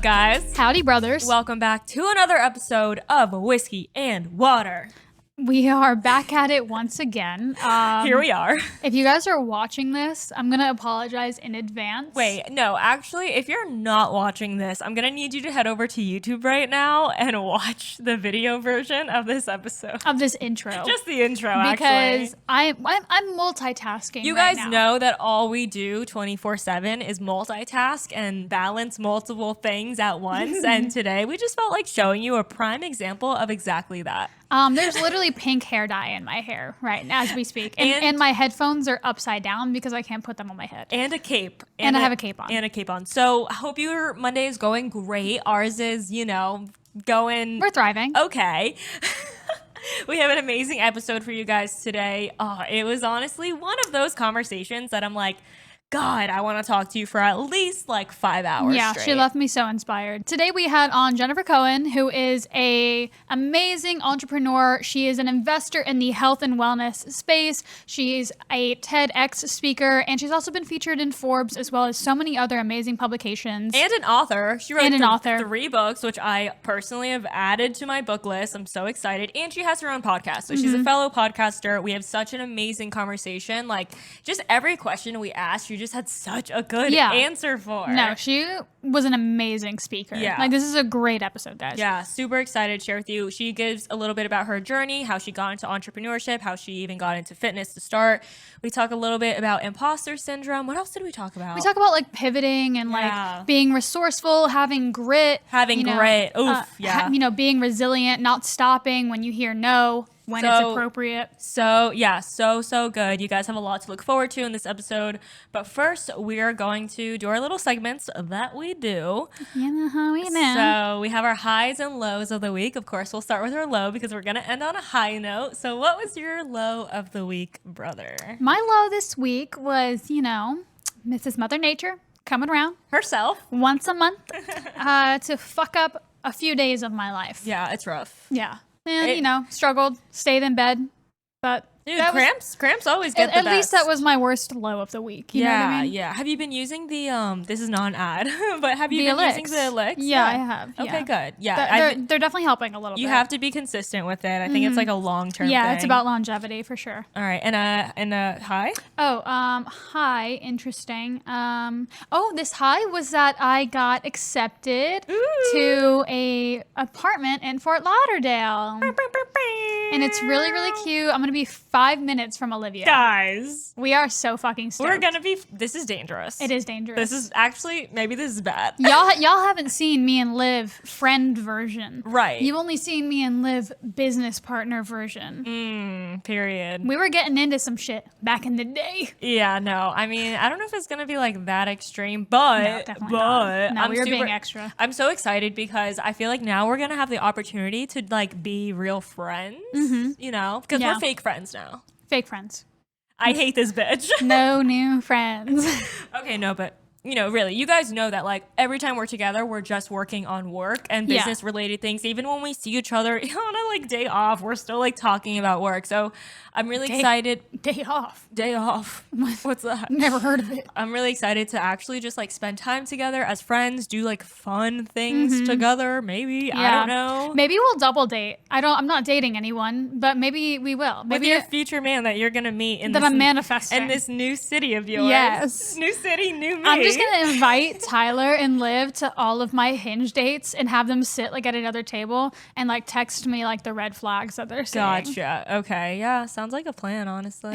up, guys? Howdy, brothers. Welcome back to another episode of Whiskey and Water. We are back at it once again. Here we are. If you guys are watching this, I'm going to apologize in advance. Wait, no, actually, if you're not watching this, I'm going to need you to head over to YouTube right now and watch the video version of this episode. Of this intro. Just the intro, because actually. I'm multitasking You right guys now. know that all we do 24/7 is multitask and balance multiple things at once. And today we just felt like showing you a prime example of exactly that. There's literally pink hair dye in my hair right now as we speak. And my headphones are upside down because I can't put them on my head. And a cape. And I have a cape on. And a cape on. So I hope your Monday is going great. Ours is, going... We're thriving. Okay. We have an amazing episode for you guys today. It was honestly one of those conversations that I'm like, God, I want to talk to you for at least like 5 hours Yeah, straight. she left me so inspired. Today we had on Jennifer Cohen, who is a amazing entrepreneur. She is an investor in the health and wellness space. She's a TEDx speaker, and she's also been featured in Forbes as well as so many other amazing publications. And an author. She wrote author. 3 books, which I personally have added to my book list. I'm so excited. And she has her own podcast. So she's a fellow podcaster. We have such an amazing conversation. Like, just every question we asked, she just had such a good answer for. No, she was an amazing speaker. Yeah. Like, this is a great episode, guys. Yeah, super excited to share with you. She gives a little bit about her journey, how she got into entrepreneurship, how she even got into fitness to start. We talk a little bit about imposter syndrome. What else did we talk about? We talk about like pivoting and like being resourceful, having grit. Grit. Being resilient, not stopping when you hear no, when it's appropriate. So good. You guys have a lot to look forward to in this episode. But first, we are going to do our little segments that we do. You know how we know. So we have our highs and lows of the week. Of course, we'll start with our low because we're going to end on a high note. So what was your low of the week, brother? My low this week was, Mrs. Mother Nature coming around. Herself. Once a month to fuck up a few days of my life. Yeah, it's rough. Yeah. And, struggled, stayed in bed. But dude, cramps always get the best. At least that was my worst low of the week. You know what I mean? Yeah. Have you been using the this is not an ad, but have you been using the Elix? Yeah, I have. Okay, good. Yeah. They're definitely helping a little bit. You have to be consistent with it. I think it's like a long-term thing. Yeah, it's about longevity for sure. All right. And a high? High, interesting. This high was that I got accepted to a apartment in Fort Lauderdale. And it's really, really cute. I'm going to be 5 minutes from Olivia. Guys. We are so fucking stoked. We're going to be... This is dangerous. It is dangerous. This is actually... Maybe this is bad. Y'all haven't seen me and Liv friend version. Right. You've only seen me and Liv business partner version. Period. We were getting into some shit back in the day. Yeah, no. I mean, I don't know if it's going to be like that extreme, but... No, definitely not. No, we were being extra. I'm so excited because I feel like now we're going to have the opportunity to like be real friends. Because we're fake friends now. Fake friends. I hate this bitch. No new friends. Okay, no, but really, you guys know that like every time we're together, we're just working on work and business related things. Even when we see each other on a like day off, we're still like talking about work. So I'm really excited. Day off. Day off. What's that? Never heard of it. I'm really excited to actually just like spend time together as friends, do like fun things together. Maybe. Yeah. I don't know. Maybe we'll double date. I'm not dating anyone, but maybe we will. Maybe with your future man that you're gonna meet in that I'm manifesting in this new city of yours. Yes. New city, new me. I'm just gonna invite Tyler and Liv to all of my Hinge dates and have them sit like at another table and like text me like the red flags that they're seeing. Gotcha. Okay. Yeah. Sounds like a plan, honestly.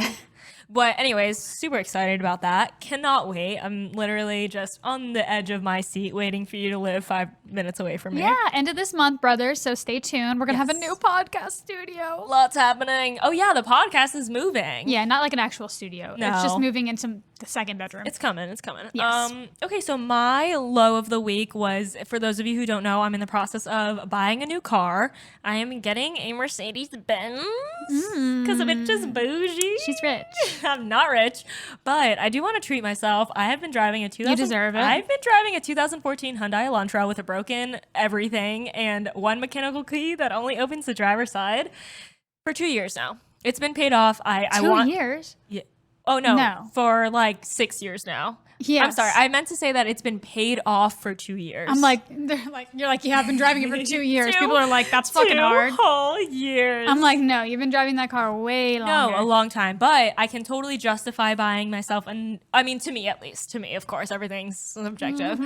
But anyways, super excited about that. Cannot wait. I'm literally just on the edge of my seat waiting for you to live 5 minutes away from me. Yeah, end of this month, brothers. So stay tuned. We're going to have a new podcast studio. Lots happening. Oh, yeah. The podcast is moving. Yeah, not like an actual studio. No. It's just moving into the second bedroom. It's coming. It's coming. Yes. Okay, so my low of the week was, for those of you who don't know, I'm in the process of buying a new car. I am getting a Mercedes-Benz because a bitch is bougie. She's rich. I'm not rich, but I do want to treat myself. I have been driving a You deserve it. I've been driving a 2014 Hyundai Elantra with a broken everything and one mechanical key that only opens the driver's side for 2 years now. It's been paid off. 2 years? Yeah. Oh, no. For like 6 years now. Yes. I'm sorry. I meant to say that it's been paid off for 2 years. I'm like, you're like, yeah, I've been driving it for 2 years. People are like, that's fucking hard. 2 whole years. I'm like, no, you've been driving that car way longer. No, a long time. But I can totally justify buying myself, and I mean, to me at least, to me, of course, everything's subjective.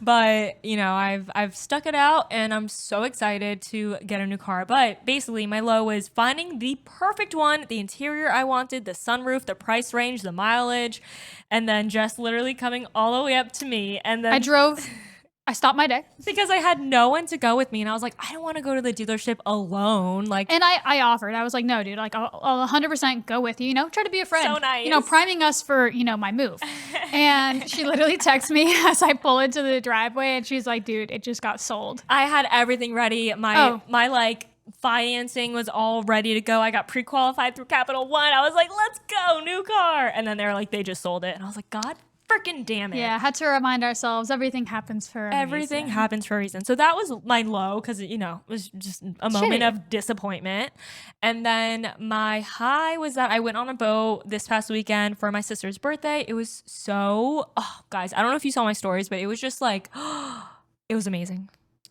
But you know, I've stuck it out, and I'm so excited to get a new car. But basically, my low was finding the perfect one, the interior I wanted, the sunroof, the price range, the mileage, and then just literally coming all the way up to me. And then I stopped my day because I had no one to go with me, and I was like, I don't want to go to the dealership alone. Like, and I offered. I was like, no, dude, like I'll 100% go with you. You know, try to be a friend. So nice. You know, priming us for my move. And she literally texts me as I pull into the driveway, and she's like, dude, it just got sold. I had everything ready. My like financing was all ready to go. I got pre-qualified through Capital One. I was like, let's go, new car. And then they were like, they just sold it, and I was like, God freaking damn it. Yeah, had to remind ourselves everything happens for a reason. Happens for a reason. So that was my low because, it was just a moment of disappointment. And then my high was that I went on a boat this past weekend for my sister's birthday. It was guys, I don't know if you saw my stories, but it was just like, it was amazing.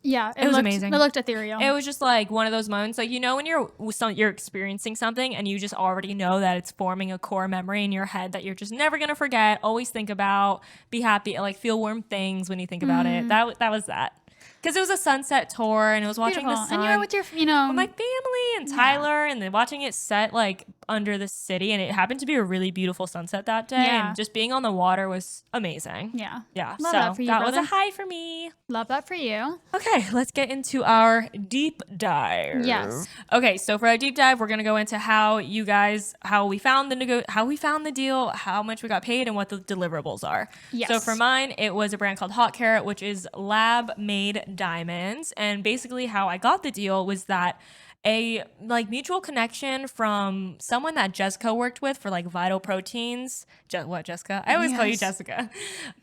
Yeah, it was amazing. It looked ethereal. It was just like one of those moments, like, when you're experiencing something and you just already know that it's forming a core memory in your head that you're just never gonna forget. Always think about, be happy, like feel warm things when you think about it. That was that. Because it was a sunset tour, and it was watching the sun. And you were with your, with my family and Tyler, and then watching it set like under the city, and it happened to be a really beautiful sunset that day. Yeah. And just being on the water was amazing. Yeah. Yeah. Love so that for you, that brother. was a high for me. Love that for you. Okay, let's get into our deep dive. Yes. Okay, so for our deep dive, we're gonna go into how we found the deal, how much we got paid, and what the deliverables are. Yes. So for mine, it was a brand called Hot Carrot, which is lab-made diamonds. And basically, how I got the deal was that a mutual connection from someone that Jessica worked with for like Vital Proteins. Jessica? I always call you Jessica.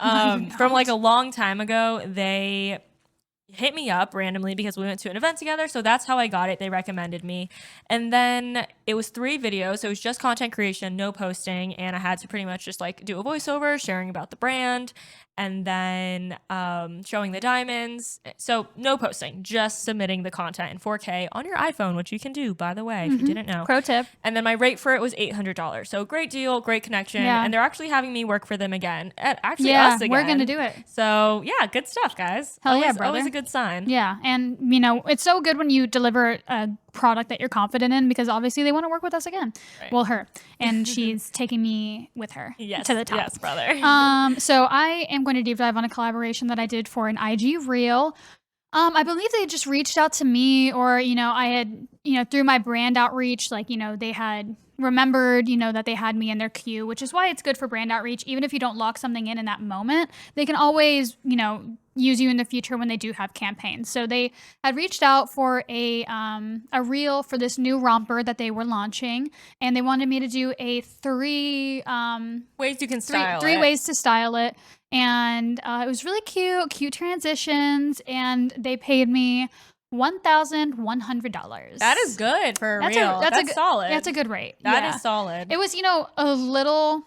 From like a long time ago, they hit me up randomly because we went to an event together. So that's how I got it. They recommended me. And then it was 3 videos. So it was just content creation, no posting. And I had to pretty much just like do a voiceover, sharing about the brand, and then showing the diamonds. So no posting, just submitting the content in 4K on your iPhone, which you can do, by the way, if you didn't know. Pro tip. And then my rate for it was $800. So great deal, great connection. Yeah. And they're actually having me work for them again. Actually, Yeah, us again. we're going to do it. So yeah, good stuff, guys. Hell yeah, Always, brother. always a good sign. Yeah. And, it's so good when you deliver a product that you're confident in, because obviously they want to work with us again. Right. Well, her. And she's taking me with her to the top. Yes, brother. So I am going to deep dive on a collaboration that I did for an IG reel. I believe they just reached out to me, or, I had, through my brand outreach, they had remembered, that they had me in their queue, which is why it's good for brand outreach. Even if you don't lock something in that moment, they can always, use you in the future when they do have campaigns. So they had reached out for a reel for this new romper that they were launching, and they wanted me to do a 3 ways you can style three it. ways to style it. And it was really cute transitions, and they paid me $1,100. That is good for a reel. That's solid. That's a good rate. That is solid. It was, a little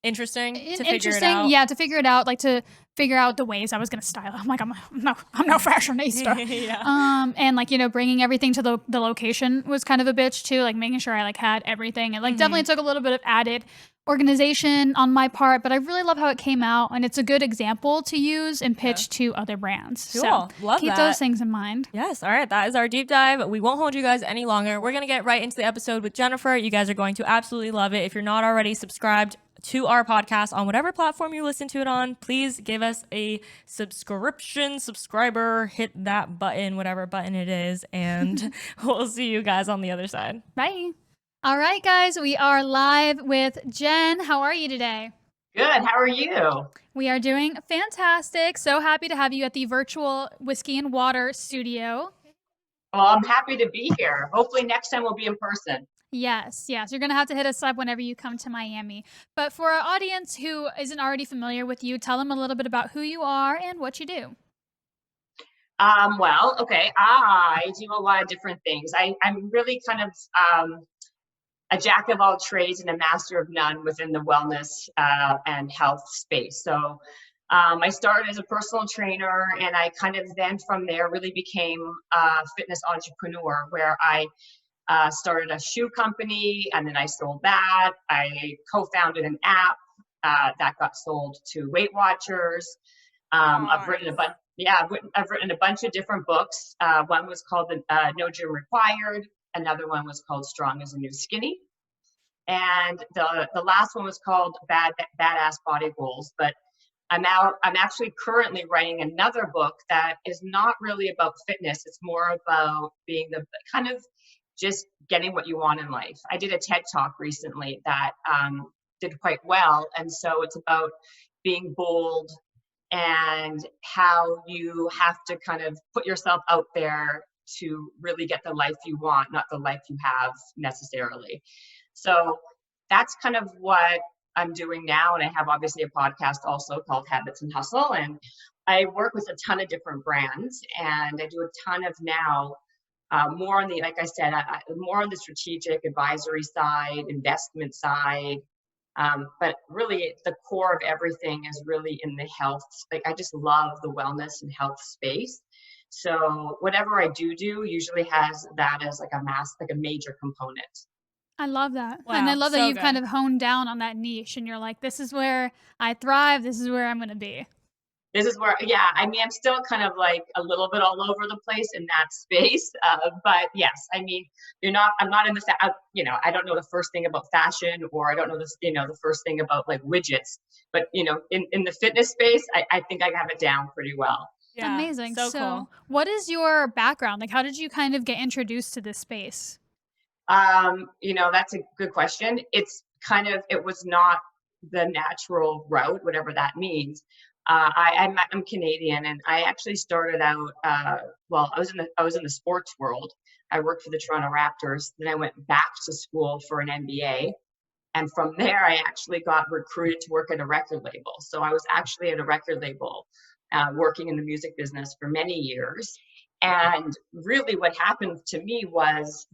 interesting to figure it out. Yeah, to figure it out, to figure out the ways I was going to style it. I'm like, I'm no fashionista. Yeah. And bringing everything to the location was kind of a bitch too, making sure I had everything. It definitely took a little bit of added organization on my part, but I really love how it came out, and it's a good example to use and pitch to other brands. Cool. So Love keep that. those things in mind. Yes. All right. That is our deep dive. We won't hold you guys any longer. We're going to get right into the episode with Jennifer. You guys are going to absolutely love it. If you're not already subscribed to our podcast on whatever platform you listen to it on, please give us a subscriber, hit that button, whatever button it is, and we'll see you guys on the other side. Bye. All right, guys, we are live with Jen. How are you today? Good. How are you? We are doing fantastic. So happy to have you at the virtual Whiskey and Water studio. Well, I'm happy to be here. Hopefully next time we'll be in person. Yes. You're going to have to hit us up whenever you come to Miami. But for our audience who isn't already familiar with you, tell them a little bit about who you are and what you do. Okay. I do a lot of different things. I'm really kind of a jack of all trades and a master of none within the wellness and health space. So I started as a personal trainer, and I kind of then from there really became a fitness entrepreneur, where I started a shoe company, and then I sold that. I co-founded an app that got sold to Weight Watchers. I've written a bunch. Yeah, I've written a bunch of different books. One was called No Gym Required. Another one was called Strong as a New Skinny. And the last one was called Badass Body Goals. But I'm actually currently writing another book that is not really about fitness. It's more about being the kind of just getting what you want in life. I did a TED Talk recently that did quite well. And so it's about being bold and how you have to kind of put yourself out there to really get the life you want, not the life you have necessarily. So that's kind of what I'm doing now. And I have obviously a podcast also called Habits and Hustle. And I work with a ton of different brands, and I do a ton of now more on the, like I said, more on the strategic advisory side, investment side. But really the core of everything is really in the health. Like I just love the wellness and health space. So whatever I do usually has that as like a major component. I love that. Wow, And I love that so you've good. kind of honed down on that niche and you're like, this is where I thrive. This is where I'm going to be. This is where, yeah, I mean, I'm still kind of like a little bit all over the place in that space. But yes, I mean, I'm not in the, I don't know the first thing about fashion, or I don't know this, the first thing about like widgets, but in the fitness space, I think I have it down pretty well. Yeah, Amazing. so cool. What is your background? Like, how did you kind of get introduced to this space? That's a good question. It was not the natural route, whatever that means. I'm Canadian, and I actually started out. I was in the sports world. I worked for the Toronto Raptors. Then I went back to school for an MBA, and from there, I actually got recruited to work at a record label. So I was actually at a record label, working in the music business for many years. And really, what happened to me was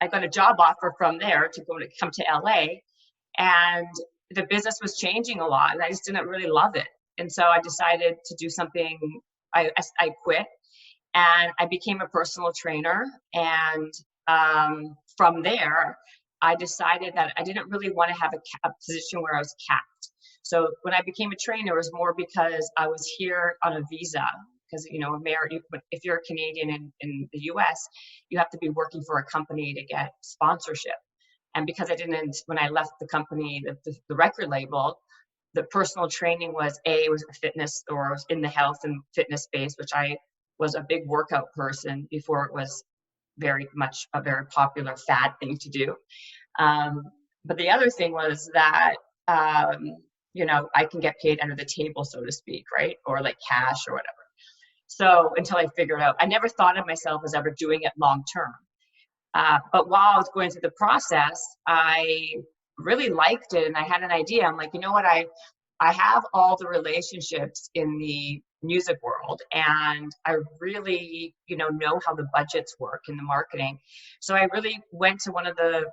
I got a job offer from there to come to LA, and the business was changing a lot, and I just didn't really love it. And so I decided to do something. I quit, and I became a personal trainer. And from there, I decided that I didn't really want to have a position where I was capped. So when I became a trainer, it was more because I was here on a visa. Because if you're a Canadian in the US, you have to be working for a company to get sponsorship. And because I didn't, when I left the company, the record label, the personal training was a fitness, or was in the health and fitness space, which I was a big workout person before it was very much a very popular fad thing to do. But the other thing was that, I can get paid under the table, so to speak, right? Or like cash or whatever. So until I figured out, I never thought of myself as ever doing it long term. But while I was going through the process, I really liked it, and I had an idea. I'm like, you know what? I have all the relationships in the music world, and I really, know how the budgets work in the marketing. So I really went to one of the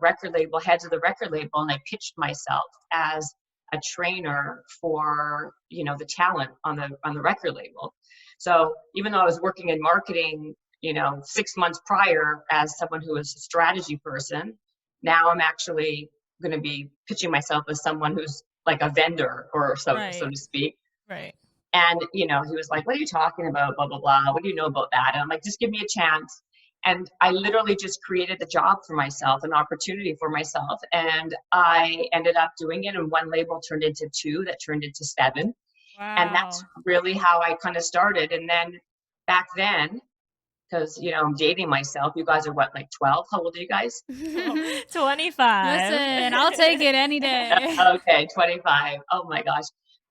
heads of the record label, and I pitched myself as a trainer for, the talent on the record label. So even though I was working in marketing, 6 months prior as someone who was a strategy person, now I'm actually going to be pitching myself as someone who's like a vendor, or so to speak. Right. And, he was like, what are you talking about? Blah, blah, blah. What do you know about that? And I'm like, just give me a chance. And I literally just created a job for myself, an opportunity for myself. And I ended up doing it. And one label turned into 2, that turned into 7. Wow. And that's really how I kind of started. And then back then, because, I'm dating myself. You guys are what, like 12? How old are you guys? 25. Listen, I'll take it any day. Okay, 25. Oh my gosh.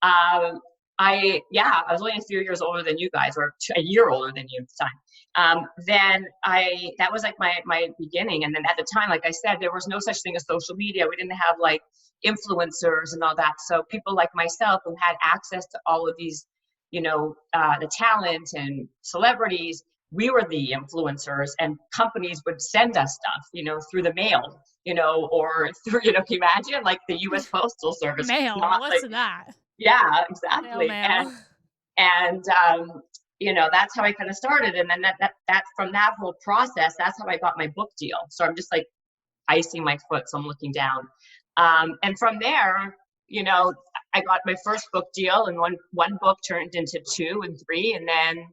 I was only a few years older than you guys, or a year older than you at the time. That was like my beginning. And then at the time, like I said, there was no such thing as social media. We didn't have like influencers and all that. So people like myself who had access to all of these, the talent and celebrities, we were the influencers, and companies would send us stuff, through the mail, or through, can you imagine, like the U.S. Postal Service? Mail. Not What's like, that? yeah, Mail, exactly. mail. And that's how I kind of started. And then that from that whole process, that's how I got my book deal. So I'm just like icing my foot, so I'm looking down. And from there, I got my first book deal, and one book turned into 2 and 3, and then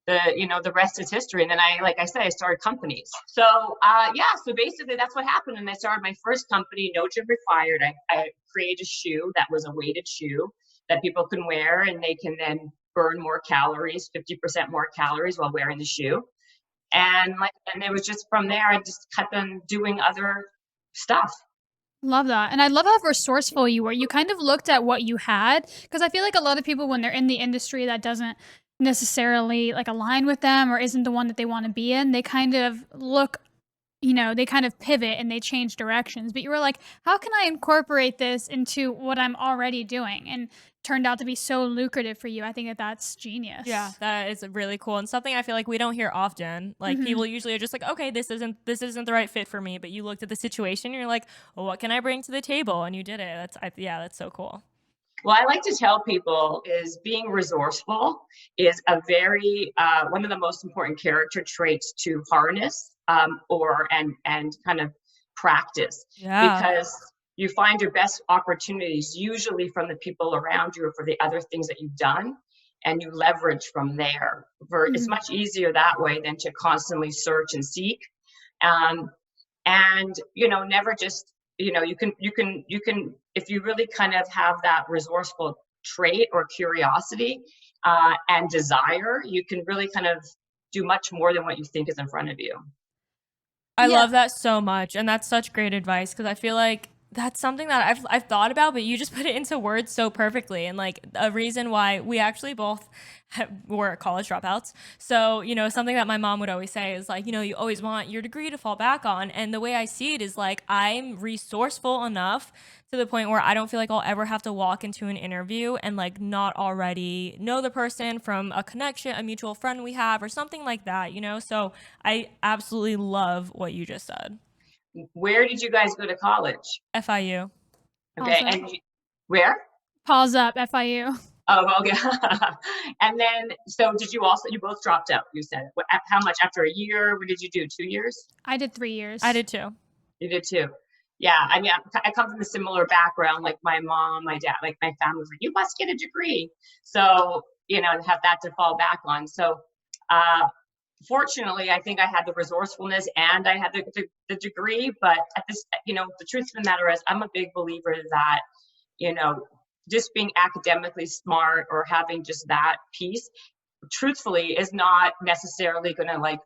the rest is history. And then like I said, I started companies. So so basically that's what happened. And I started my first company, No Gym Required. I created a shoe that was a weighted shoe that people can wear, and they can then burn more calories, 50% more calories while wearing the shoe. And it was just from there, I just kept on doing other stuff. Love that. And I love how resourceful you were. You kind of looked at what you had, because I feel like a lot of people, when they're in the industry that doesn't necessarily like align with them or isn't the one that they want to be in, they kind of look, they kind of pivot and they change directions. But you were like, how can I incorporate this into what I'm already doing? And turned out to be so lucrative for you. I think that's genius. Yeah, that is really cool, and something I feel like we don't hear often. Like people usually are just like, okay, this isn't the right fit for me. But you looked at the situation, and you're like, well, what can I bring to the table? And you did it. That's so cool. Well, I like to tell people is being resourceful is a very one of the most important character traits to harness and kind of practice. Yeah. Because you find your best opportunities usually from the people around you or for the other things that you've done, and you leverage from there. It's much easier that way than to constantly search and seek. And never just, you can if you really kind of have that resourceful trait or curiosity and desire, you can really kind of do much more than what you think is in front of you. I love that so much, and that's such great advice, because I feel like that's something that I've thought about, but you just put it into words so perfectly. And like a reason why we actually both were college dropouts. So, something that my mom would always say is like, you always want your degree to fall back on. And the way I see it is like, I'm resourceful enough to the point where I don't feel like I'll ever have to walk into an interview and like not already know the person from a connection, a mutual friend we have, or something like that, So I absolutely love what you just said. Where did you guys go to college? FIU. Okay, Awesome. and where? Pause up, FIU. Oh, okay. And then, so you both dropped out, you said. How much, after a year? What did you do, 2 years? I did 3 years. I did too. You did too. Yeah, I mean, I come from a similar background, like my mom, my dad, like my family was like, you must get a degree. So, have that to fall back on. So, fortunately, I think I had the resourcefulness and I had the degree, but at this, the truth of the matter is I'm a big believer that, just being academically smart or having just that piece, truthfully, is not necessarily going to like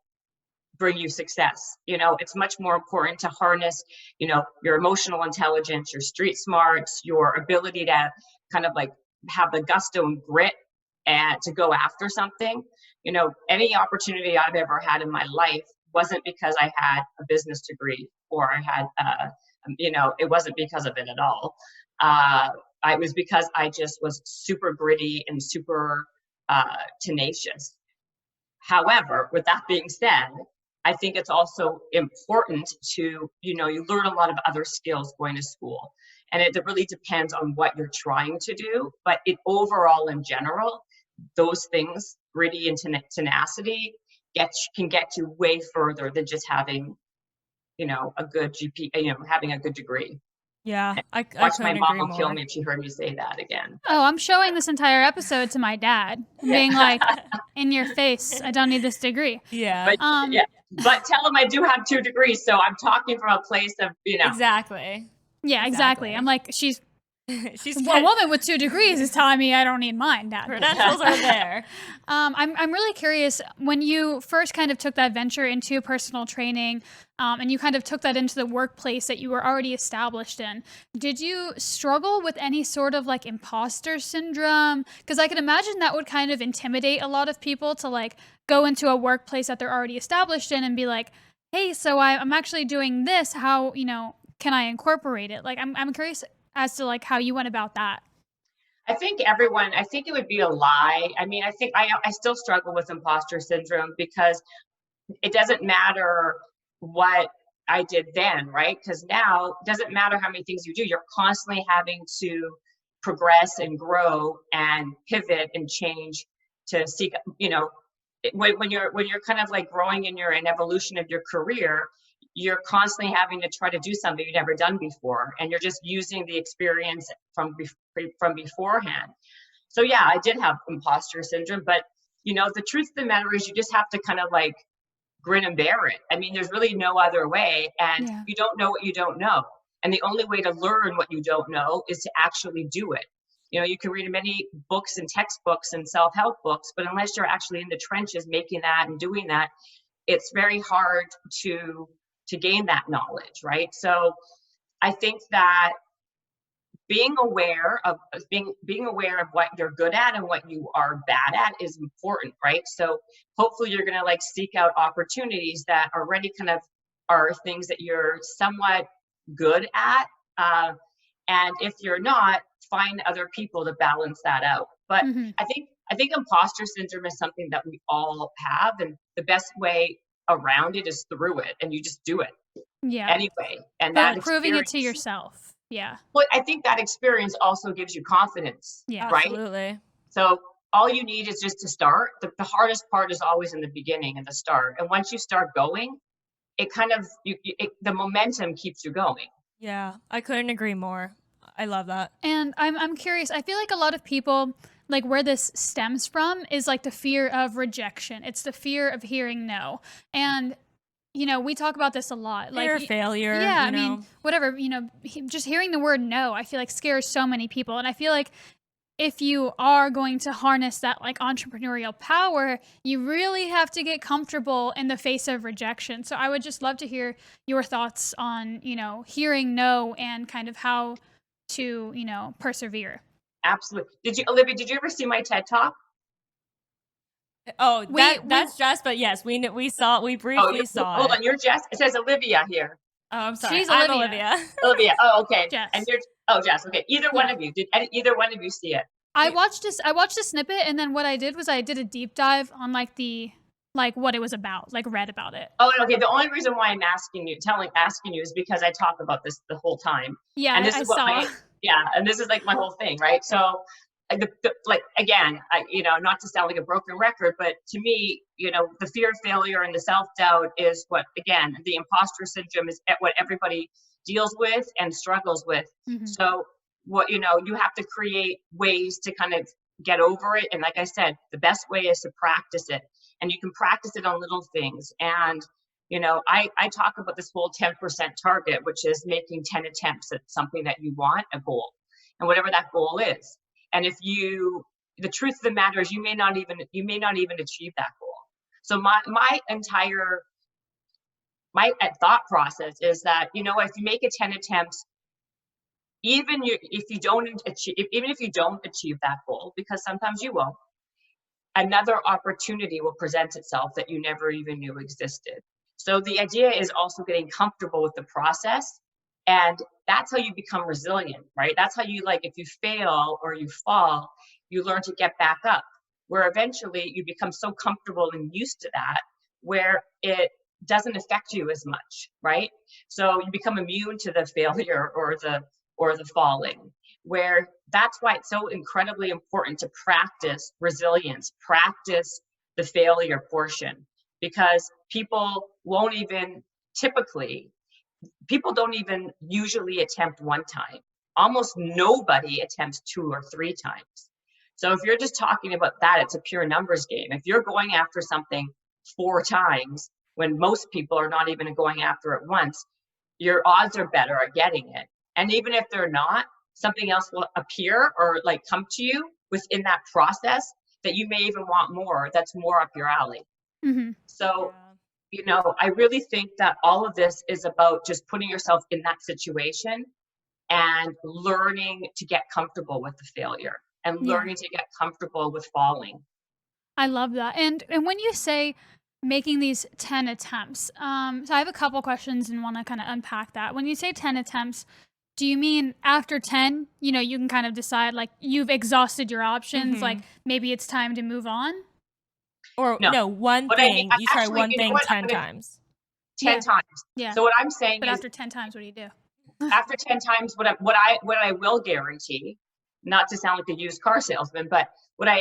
bring you success. It's much more important to harness, your emotional intelligence, your street smarts, your ability to kind of like have the gusto and grit and to go after something. Any opportunity I've ever had in my life wasn't because I had a business degree or I had, it wasn't because of it at all. It was because I just was super gritty and super tenacious. However, with that being said, I think it's also important to, you learn a lot of other skills going to school. And it really depends on what you're trying to do. But overall, in general, those things, gritty and tenacity, can get you way further than just having, a good GP, having a good degree. Yeah, I Watch my mom will more. kill me if she heard me say that again. Oh, I'm showing this entire episode to my dad, being like, in your face, I don't need this degree. Yeah. But tell him I do have 2 degrees, so I'm talking from a place of, Exactly. Yeah, exactly. I'm like, she's a woman with 2 degrees is telling me I don't need mine, Dad. Credentials are there. I'm really curious, when you first kind of took that venture into personal training, and you kind of took that into the workplace that you were already established in, did you struggle with any sort of like imposter syndrome? Because I can imagine that would kind of intimidate a lot of people to like go into a workplace that they're already established in and be like, hey, so I'm actually doing this. How, can I incorporate it? Like, I'm curious as to like how you went about that. I think it would be a lie. I mean, I still struggle with imposter syndrome because it doesn't matter what I did then, right? Because now it doesn't matter how many things you do, you're constantly having to progress and grow and pivot and change to seek, when you're kind of like growing in an evolution of your career, you're constantly having to try to do something you've never done before, and you're just using the experience from beforehand. So yeah, I did have imposter syndrome, but the truth of the matter is you just have to kind of like grin and bear it. I mean, there's really no other way, and Yeah. you don't know what you don't know. And the only way to learn what you don't know is to actually do it. You can read many books and textbooks and self-help books, but unless you're actually in the trenches making that and doing that, it's very hard to gain that knowledge, right? So I think that being aware of what you're good at and what you are bad at is important, right? So hopefully you're going to like seek out opportunities that already kind of are things that you're somewhat good at, and if you're not, find other people to balance that out. But Mm-hmm. I think imposter syndrome is something that we all have, and the best way around it is through it, and you just do it Yeah. anyway. And that Proving it to experience, yourself. Yeah. well, I think that experience also gives you confidence, Yeah. right? Absolutely. So all you need is just to start. The hardest part is always in the beginning and the start. And once you start going, it kind of the momentum keeps you going. Yeah, I couldn't agree more. I love that. And I'm curious. I feel like a lot of people, like where this stems from is like the fear of rejection. It's the fear of hearing no. And we talk about this a lot. Fear Like of failure. yeah, I you mean, know. whatever, just hearing the word no, I feel like scares so many people. And I feel like if you are going to harness that like entrepreneurial power, you really have to get comfortable in the face of rejection. So I would just love to hear your thoughts on, hearing no and kind of how to, persevere. Absolutely. Olivia, did you ever see my TED Talk? Oh, We that's Jess, but yes, we briefly saw hold it. on, you're Jess. It says Olivia here. Oh, I'm sorry. She's I'm Olivia. Olivia. Olivia. Oh, okay. Jess. And Jess. Okay. Either one of you. Did either one of you see it? I watched a snippet, and then what I did was I did a deep dive on like what it was about, like read about it. Oh, okay. The only reason why I'm asking you is because I talk about this the whole time. Yeah, And this I is what saw. and this is like my whole thing, right? So, like again, not to sound like a broken record, but to me, the fear of failure and the self-doubt is what, again, the imposter syndrome is what everybody deals with and struggles with. Mhm. So, you have to create ways to kind of get over it. And like I said, the best way is to practice it, and you can practice it on little things. And I talk about this whole 10% target, which is making 10 attempts at something that you want, a goal, and whatever that goal is. And the truth of the matter is you may not even achieve that goal. So my entire thought process is that, if you make it 10 attempts, even if you don't achieve that goal, because sometimes you won't, another opportunity will present itself that you never even knew existed. So the idea is also getting comfortable with the process, and that's how you become resilient, right? That's how you, like, if you fail or you fall, you learn to get back up, where eventually you become so comfortable and used to that where it doesn't affect you as much, right? So you become immune to the failure or the falling, where that's why it's so incredibly important to practice resilience, practice the failure portion, because people don't even usually attempt one time. Almost nobody attempts 2 or 3 times. So if you're just talking about that, it's a pure numbers game. If you're going after something 4 times when most people are not even going after it once, your odds are better at getting it. And even if they're not, something else will appear or like come to you within that process that you may even want more, that's more up your alley. Mm-hmm. So, I really think that all of this is about just putting yourself in that situation and learning to get comfortable with the failure and learning to get comfortable with falling. I love that. And when you say making these 10 attempts, so I have a couple questions and want to kind of unpack that. When you say 10 attempts, Do you mean after 10, you can kind of decide like you've exhausted your options, like maybe it's time to move on? Or No. no, one What I mean, thing, you try actually, one you know thing what? 10 times. 10 Yeah. times. Yeah. So what I'm saying But is, after 10 times, what do you do? after 10 times, what I will guarantee, not to sound like a used car salesman, but what I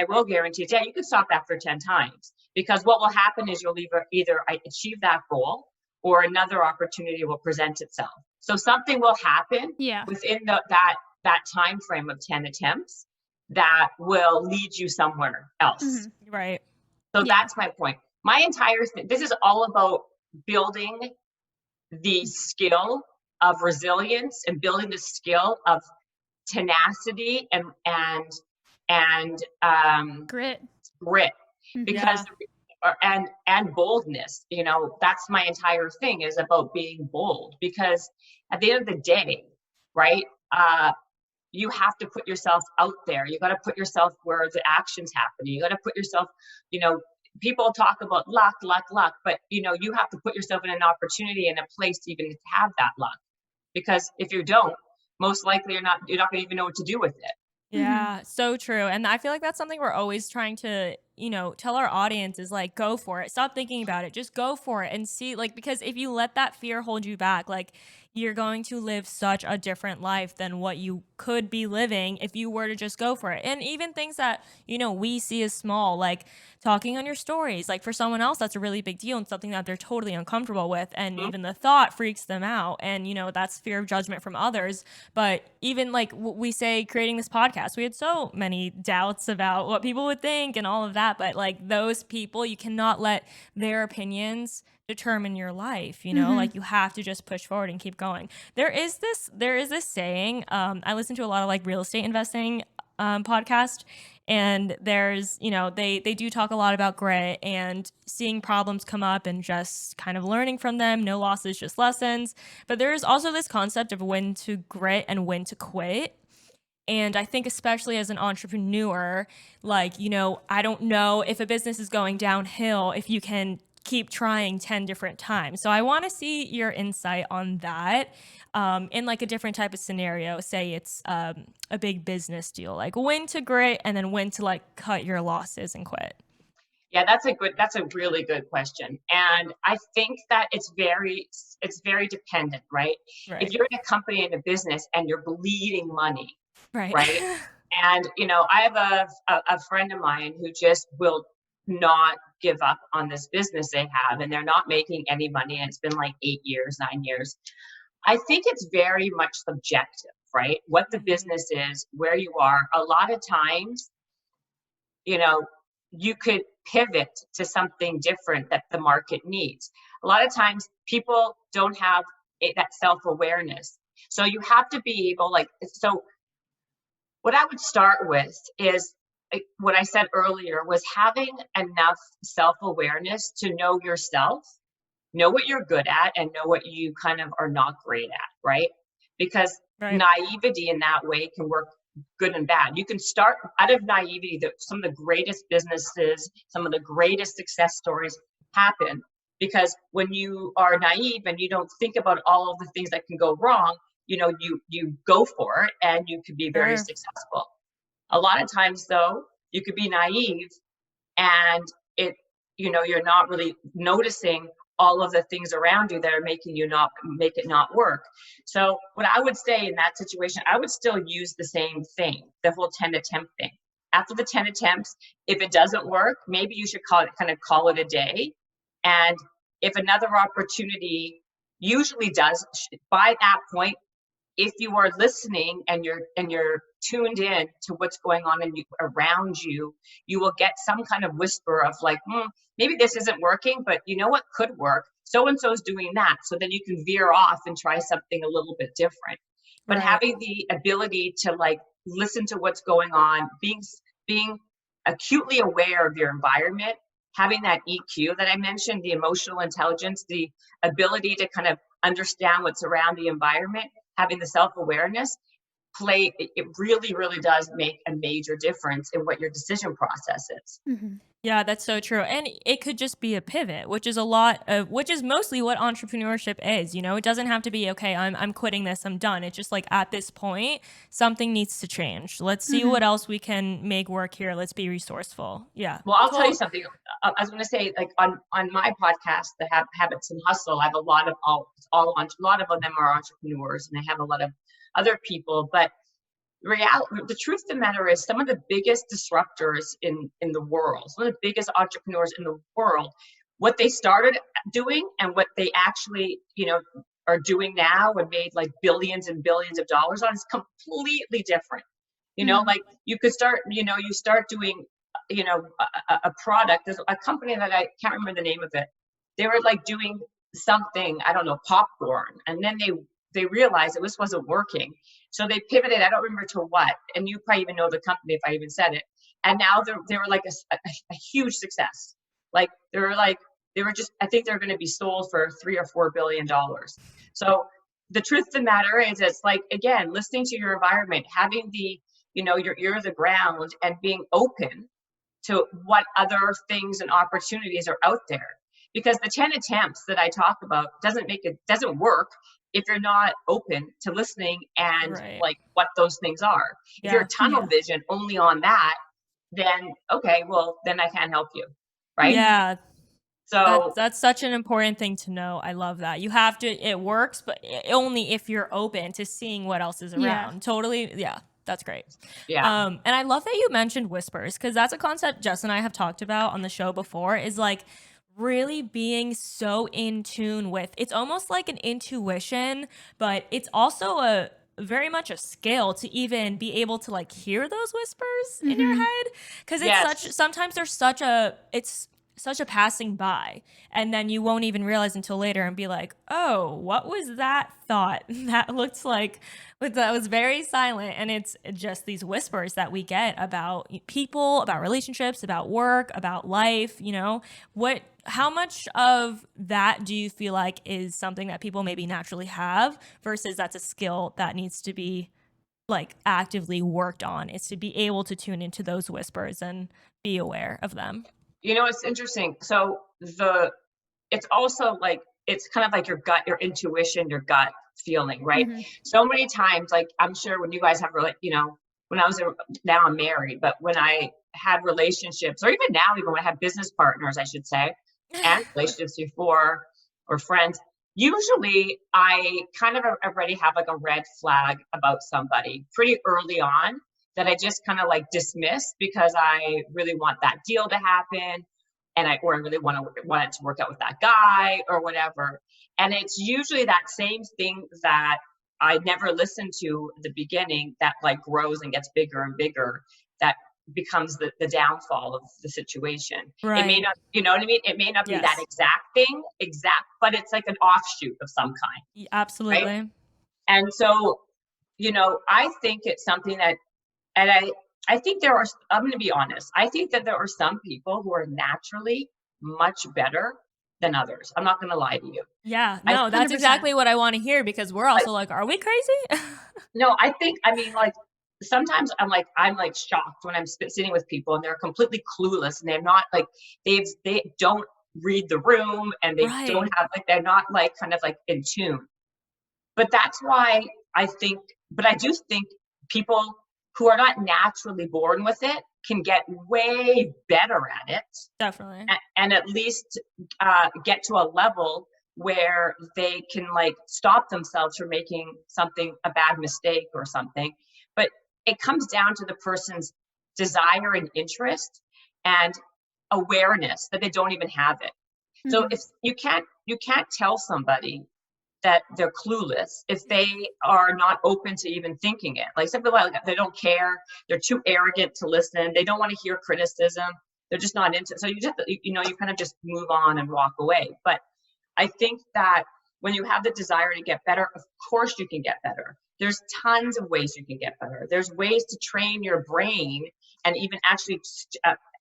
will guarantee is, yeah, you can stop after 10 times, because what will happen is you'll either achieve that goal or another opportunity will present itself. So something will happen Yeah. within that time frame of 10 attempts that will lead you somewhere else. Right. So Yeah. that's my point. My entire thing, this is all about building the skill of resilience and building the skill of tenacity and Grit. grit, because and boldness. That's my entire thing, is about being bold, because at the end of the day, right, you have to put yourself out there. You got to put yourself where the action's happening. You got to put yourself, people talk about luck, but you have to put yourself in an opportunity and a place to even have that luck. Because if you don't, most likely you're not going to even know what to do with it. Yeah, so true. And I feel like that's something we're always trying to, tell our audience is like, go for it. Stop thinking about it. Just go for it and see, like, because if you let that fear hold you back, like, you're going to live such a different life than what you could be living if you were to just go for it. And even things that, we see as small, like talking on your stories, like for someone else, that's a really big deal and something that they're totally uncomfortable with. And even the thought freaks them out. And, that's fear of judgment from others. But even like we say, creating this podcast, we had so many doubts about what people would think and all of that. But like those people, you cannot let their opinions determine your life, like you have to just push forward and keep going. There is this saying, I listen to a lot of like real estate investing podcast, and there's, they do talk a lot about grit and seeing problems come up and just kind of learning from them. No losses, just lessons. But there is also this concept of when to grit and when to quit. And I think especially as an entrepreneur, like, I don't know if a business is going downhill if you can keep trying 10 different times. So I want to see your insight on that, in like a different type of scenario. Say it's a big business deal, like when to grit and then when to like cut your losses and quit. Yeah, that's a really good question. And I think that it's very dependent, right? If Right. you're in a company, in a business, and you're bleeding money, Right. right? And I have a friend of mine who just will not give up on this business they have, and they're not making any money, and it's been like 8 years, 9 years. I think it's very much subjective, right? What the business is, where you are. A lot of times, you could pivot to something different that the market needs. A lot of times people don't have that self-awareness. So you have to be able, so what I would start with is, what I said earlier, was having enough self-awareness to know yourself, know what you're good at, and know what you kind of are not great at, right? Because Right. naivety in that way can work good and bad. You can start out of naivety. That some of the greatest businesses, some of the greatest success stories happen because when you are naive and you don't think about all of the things that can go wrong, you go for it and you can be very Sure. successful. A lot of times though, you could be naive and you're not really noticing all of the things around you that are making you not make it not work. So what I would say in that situation, I would still use the same thing, the whole 10 attempt thing. After the 10 attempts, if it doesn't work, maybe you should call it a day. And if another opportunity usually does, by that point, if you are listening and you're tuned in to what's going on around you, you will get some kind of whisper of like, maybe this isn't working, but you know what could work? So and so's doing that. So then you can veer off and try something a little bit different. But Right. having the ability to like listen to what's going on, being acutely aware of your environment, having that EQ that I mentioned, the emotional intelligence, the ability to kind of understand what's around the environment, having the self-awareness, it really, really does make a major difference in what your decision process is. Mm-hmm. Yeah, that's so true. And it could just be a pivot, which is a lot of, which is mostly what entrepreneurship is. You know, it doesn't have to be, okay, I'm quitting this, I'm done. It's just like at this point, something needs to change. Let's see what else we can make work here. Let's be resourceful. Yeah. Well, I'll tell you something. I was going to say, like on my podcast, the Habits and Hustle, I have a lot of a lot of them are entrepreneurs, and I have a lot of other people. But the truth of the matter is, some of the biggest disruptors in the world, some of the biggest entrepreneurs in the world, what they started doing and what they actually, are doing now and made like billions and billions of dollars on is completely different. Like you could start, you start doing, a product. There's a company that I can't remember the name of it. They were like doing something, I don't know, popcorn. And then they realized this wasn't working. So they pivoted, I don't remember to what. And you probably even know the company if I even said it. And now they were like a huge success. Like they were just, I think they're going to be sold for $3 or $4 billion. So the truth of the matter is, it's like, again, listening to your environment, having the, your ear to the ground, and being open to what other things and opportunities are out there. Because the 10 attempts that I talk about doesn't work if you're not open to listening and like what those things are. If you're tunnel vision only on that, then okay, well then I can't help you. Right. Yeah. So that's such an important thing to know. I love that. You have to, it works, but only if you're open to seeing what else is around. Totally. Yeah. That's great. Yeah. And I love that you mentioned whispers, because that's a concept Jess and I have talked about on the show before, is like really being so in tune with, it's almost like an intuition, but it's also a very much a skill to even be able to like hear those whispers in your head. Cause it's sometimes there's it's such a passing by, and then you won't even realize until later and be like, oh, what was that thought that looked like, but that was very silent. And it's just these whispers that we get about people, about relationships, about work, about life. How much of that do you feel like is something that people maybe naturally have versus that's a skill that needs to be like actively worked on? Is to be able to tune into those whispers and be aware of them. It's interesting. So it's also like, it's kind of like your gut, your intuition, your gut feeling, right? So many times, like I'm sure when you guys have, when I was, now I'm married, but when I had relationships, or even now, even when I have business partners, I should say, and relationships before, or friends, usually I kind of already have like a red flag about somebody pretty early on, that I just kind of like dismiss because I really want that deal to happen, and I really want it to work out with that guy or whatever. And it's usually that same thing that I never listened to at the beginning that like grows and gets bigger and bigger, that becomes the downfall of the situation. It may not, you know what I mean? It may not be that exact thing, but it's like an offshoot of some kind. Absolutely. Right? And so, I think it's something that, and I think I'm going to be honest, I think that there are some people who are naturally much better than others. I'm not going to lie to you. Yeah, no, that's exactly what I want to hear, because we're also like, are we crazy? No, I mean, like, sometimes I'm like shocked when I'm sitting with people and they're completely clueless, and they're not like, they don't read the room, and they don't have, like, they're not like kind of like in tune. But that's why I do think people who are not naturally born with it can get way better at it. Definitely. And at least get to a level where they can like stop themselves from making a bad mistake or something. But it comes down to the person's desire and interest and awareness that they don't even have it. So if you can't tell somebody that they're clueless if they are not open to even thinking it. Like some people, like, they don't care. They're too arrogant to listen. They don't want to hear criticism. They're just not into it. So you just, you kind of just move on and walk away. But I think that when you have the desire to get better, of course you can get better. There's tons of ways you can get better. There's ways to train your brain and even actually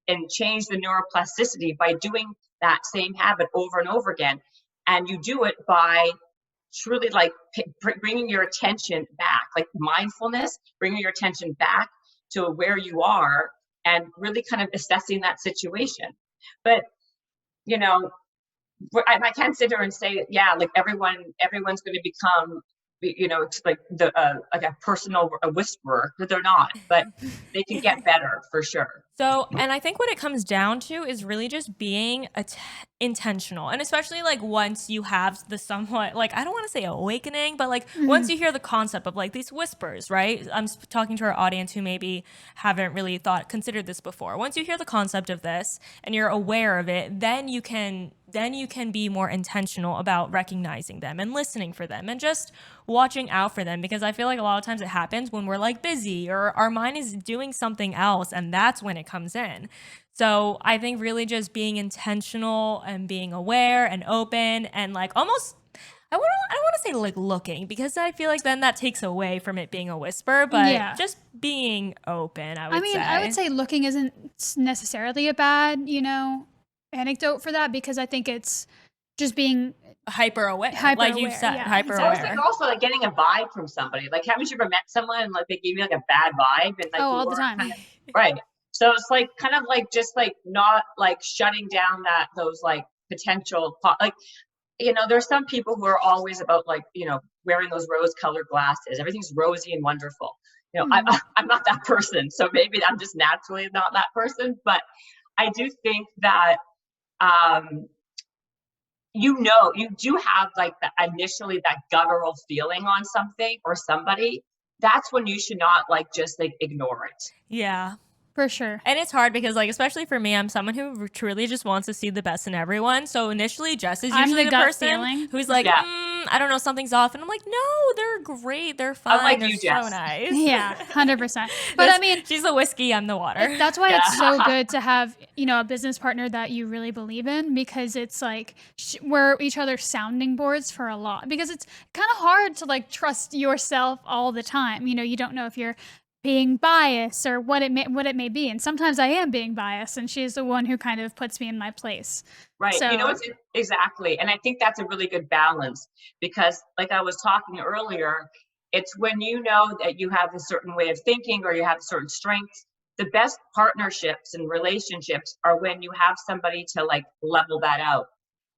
and change the neuroplasticity by doing that same habit over and over again. And you do it by truly like bringing your attention back, like mindfulness, bringing your attention back to where you are and really kind of assessing that situation. But, you know, I can't sit here and say, yeah, like everyone's going to become, you know, it's like like a personal whisperer, but they're not, but they can get better for sure. So, and I think what it comes down to is really just being intentional. And especially like once you have the somewhat, like, I don't want to say awakening, but like once you hear the concept of like these whispers, right? I'm talking to our audience who maybe haven't really considered this before. Once you hear the concept of this and you're aware of it, then you can be more intentional about recognizing them and listening for them and just watching out for them, because I feel like a lot of times it happens when we're like busy or our mind is doing something else, and that's when it comes in. So I think really just being intentional and being aware and open and like almost, I don't want to say like looking, because I feel like then that takes away from it being a whisper, but just being open, I would say looking isn't necessarily a bad, you know, anecdote for that, because I think it's just being hyper aware, like you said, hyper aware. I was thinking also like getting a vibe from somebody. Like, haven't you ever met someone and like they gave you like a bad vibe and like all the time, right? So it's like kind of like just like not like shutting down those like potential like, you know, there's some people who are always about like, you know, wearing those rose-colored glasses. Everything's rosy and wonderful. You know, I'm not that person, so maybe I'm just naturally not that person. But I do think that you know, you do have like initially that guttural feeling on something or somebody. That's when you should not like just like ignore it. Yeah. For sure. And it's hard because, like, especially for me, I'm someone who truly just wants to see the best in everyone. So initially, Jess is usually the person who's like, I don't know, something's off. And I'm like, no, they're great. They're fine. Like they're you, so Jess. nice. Yeah, 100%. But I mean, she's the whiskey, I'm the water. That's why it's so good to have, you know, a business partner that you really believe in, because it's like we're each other's sounding boards for a lot, because it's kind of hard to like trust yourself all the time. You know, you don't know if you're being biased or what it may be, and sometimes I am being biased, and she's the one who kind of puts me in my place. Right. So, you know, it's exactly, and I think that's a really good balance, because like I was talking earlier, it's when you know that you have a certain way of thinking or you have certain strengths. The best partnerships and relationships are when you have somebody to like level that out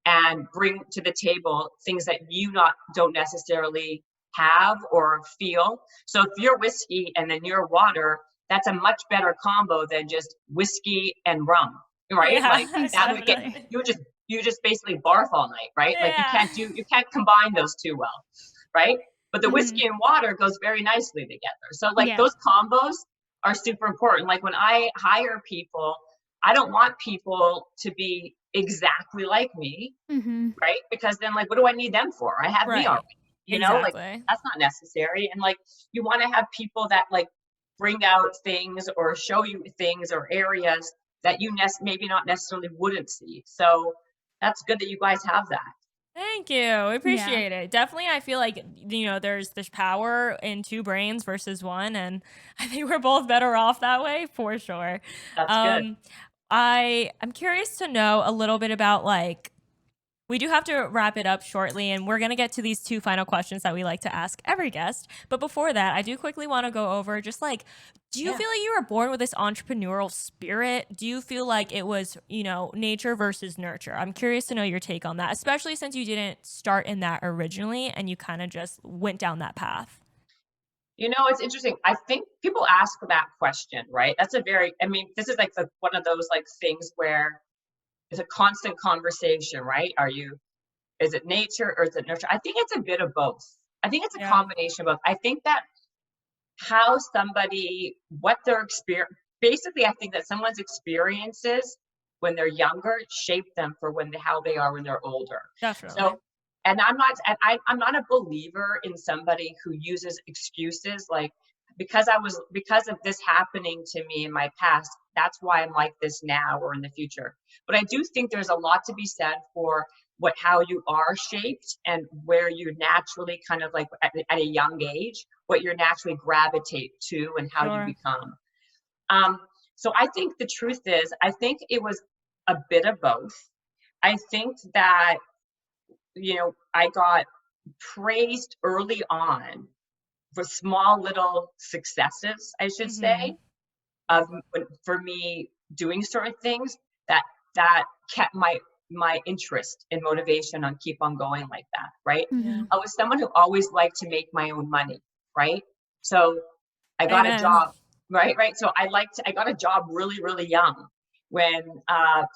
and bring to the table things that you don't necessarily have or feel. So if you're whiskey and then you're water, that's a much better combo than just whiskey and rum, right? Yeah, like that would get you just basically barf all night, right? Yeah. Like you can't combine those two well, right? But the whiskey and water goes very nicely together. So like those combos are super important. Like when I hire people, I don't want people to be exactly like me, right? Because then like, what do I need them for? I have me already. You know, like that's not necessary. And like, you want to have people that like bring out things or show you things or areas that you maybe not necessarily wouldn't see. So that's good that you guys have that. Thank you. I appreciate it. Definitely, I feel like, you know, there's power in two brains versus one, and I think we're both better off that way for sure. That's good. I'm curious to know a little bit about like, we do have to wrap it up shortly, and we're going to get to these two final questions that we like to ask every guest. But before that, I do quickly want to go over just like, do you feel like you were born with this entrepreneurial spirit? Do you feel like it was, you know, nature versus nurture? I'm curious to know your take on that, especially since you didn't start in that originally and you kind of just went down that path. You know, it's interesting. I think people ask that question, right? That's this is like one of those like things where it's a constant conversation, right? Is it nature or is it nurture? I think it's a bit of both. I think it's a combination of both. I think that what their experience, basically, I think that someone's experiences when they're younger shape them for how they are when they're older. Definitely. So, and I'm not a believer in somebody who uses excuses like, because of this happening to me in my past, that's why I'm like this now or in the future. But I do think there's a lot to be said for how you are shaped and where you naturally kind of like at a young age, what you naturally gravitate to and how you become. So I think the truth is, I think it was a bit of both. I think that, you know, I got praised early on for small little successes, I should say. of for me doing certain things that kept my interest and motivation on keep on going like that, right? Mm-hmm. I was someone who always liked to make my own money, right? So I got a Amen. job, right? So I got a job really, really young when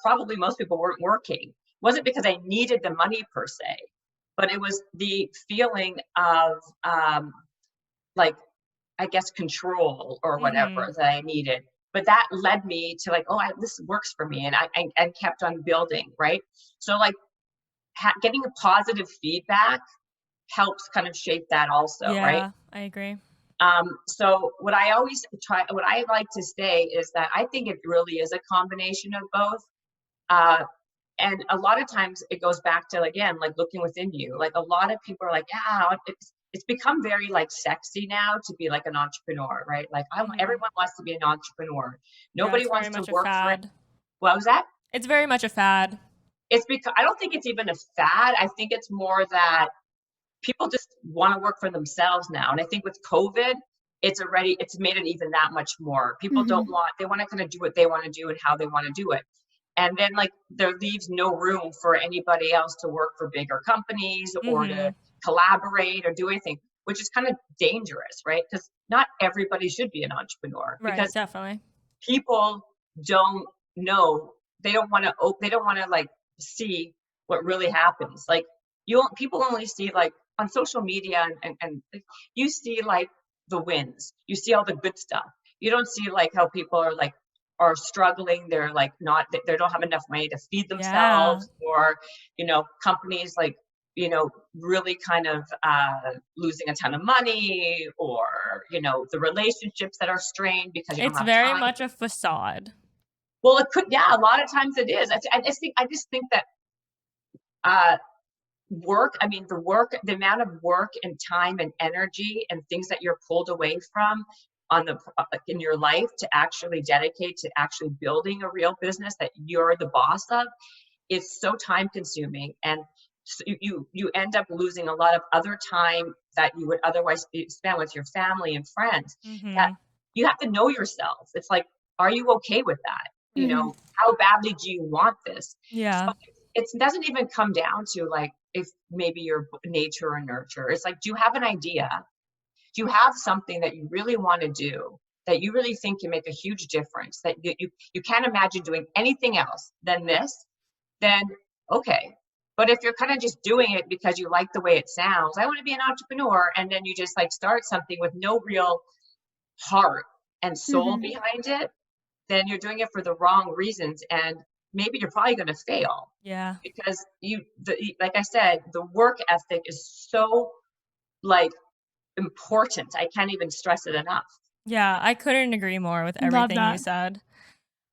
probably most people weren't working. It wasn't because I needed the money per se, but it was the feeling of like, I guess, control or whatever that I needed. But that led me to like, this works for me, and I kept on building, right? So like getting a positive feedback helps kind of shape that also, right? Yeah, I agree. So what I like to say is that I think it really is a combination of both. And a lot of times it goes back to, again, like looking within you. Like a lot of people are like, yeah, it's become very like sexy now to be like an entrepreneur, right? Like everyone wants to be an entrepreneur. Nobody wants to work for it. What was that? It's very much a fad. It's because I don't think it's even a fad. I think it's more that people just want to work for themselves now. And I think with COVID, it's made it even that much more. People they want to kind of do what they want to do and how they want to do it. And then like there leaves no room for anybody else to work for bigger companies or to collaborate or do anything, which is kind of dangerous, right? Because not everybody should be an entrepreneur. Right, because definitely. People don't know, they don't want to like see what really happens. Like people only see like on social media and you see like the wins, you see all the good stuff. You don't see like how people are struggling. They're like they don't have enough money to feed themselves, or companies like really kind of losing a ton of money, or the relationships that are strained because you don't have very time. much a facade. Well, it could, yeah, a lot of times it is. I just think that the amount of work and time and energy and things that you're pulled away from in your life to actually dedicate to actually building a real business that you're the boss of is so time consuming. And so you end up losing a lot of other time that you would otherwise spend with your family and friends. That you have to know yourself. It's like, are you okay with that? How badly do you want this? Yeah. So it doesn't even come down to like, if maybe you're nature or nurture. It's like, do you have an idea? Do you have something that you really want to do, that you really think can make a huge difference, that you can't imagine doing anything else than this? Then okay. But if you're kind of just doing it because you like the way it sounds, I want to be an entrepreneur, and then you just like start something with no real heart and soul behind it, then you're doing it for the wrong reasons, and maybe you're probably going to fail. Yeah. Because like I said, the work ethic is so like important. I can't even stress it enough. Yeah, I couldn't agree more with everything you said.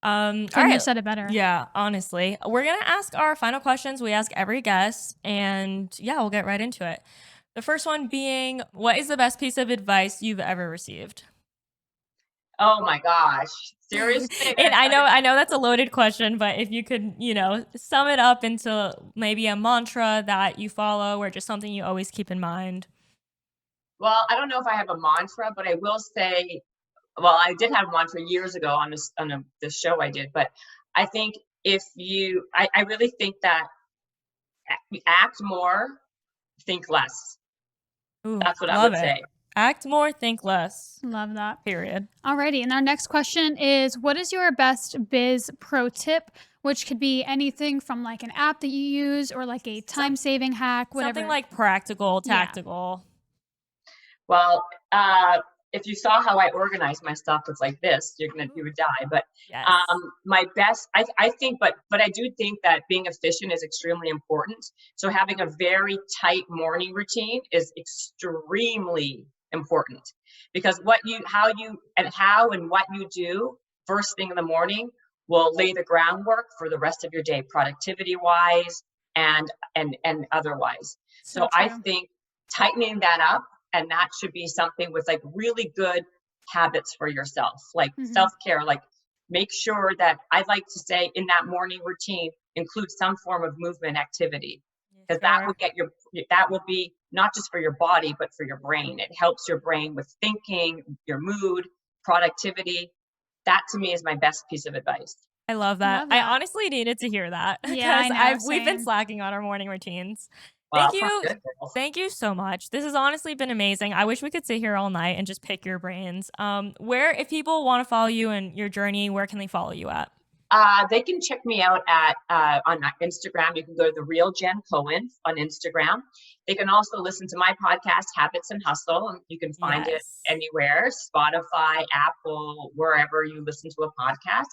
Couldn't have said it better. Yeah, honestly. We're going to ask our final questions we ask every guest, and yeah, we'll get right into it. The first one being, what is the best piece of advice you've ever received? Oh my gosh. Seriously? And I know that's a loaded question, but if you could, sum it up into maybe a mantra that you follow or just something you always keep in mind. Well, I don't know if I have a mantra, but I will say, well, I did have a mantra years ago on the show I did, but I think I really think that act more, think less. Ooh, that's what I would say. Act more, think less. Love that. Period. Alrighty, and our next question is, what is your best biz pro tip? Which could be anything from like an app that you use or like a time-saving hack, whatever. Something like practical, tactical. Yeah. Well, if you saw how I organize my stuff, it's like this, you would die. But yes. My best, I think, but I do think that being efficient is extremely important. So having a very tight morning routine is extremely important, because how and what you do first thing in the morning will lay the groundwork for the rest of your day, productivity wise and otherwise. So I think tightening that up, and that should be something with like really good habits for yourself, like self-care, like make sure that, I'd like to say, in that morning routine, include some form of movement activity, because that will be not just for your body, but for your brain. It helps your brain with thinking, your mood, productivity. that to me is my best piece of advice. I love that. Love that. I honestly needed to hear that Yeah, I know, we've been same. slacking on our morning routines. Well, Thank sounds you. good, girls. Thank you so much. This has honestly been amazing. I wish we could sit here all night and just pick your brains. Where, if people want to follow you and your journey, where can they follow you at? They can check me out at on Instagram. You can go to the Real Jen Cohen on Instagram. They can also listen to my podcast, Habits and Hustle. And you can find it Yes. anywhere, Spotify, Apple, wherever you listen to a podcast.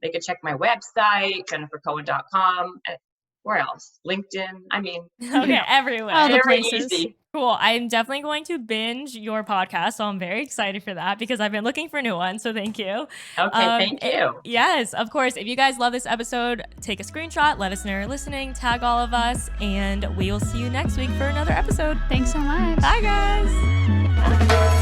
They can check my website, jennifercohen.com. Where else? LinkedIn. I mean, Okay, everywhere. All the very places. easy. Cool. I'm definitely going to binge your podcast, so I'm very excited for that because I've been looking for new ones. So thank you. Okay, thank you. Yes, of course. If you guys love this episode, take a screenshot, let us know you're listening, tag all of us, and we will see you next week for another episode. Thanks so much. Bye, guys.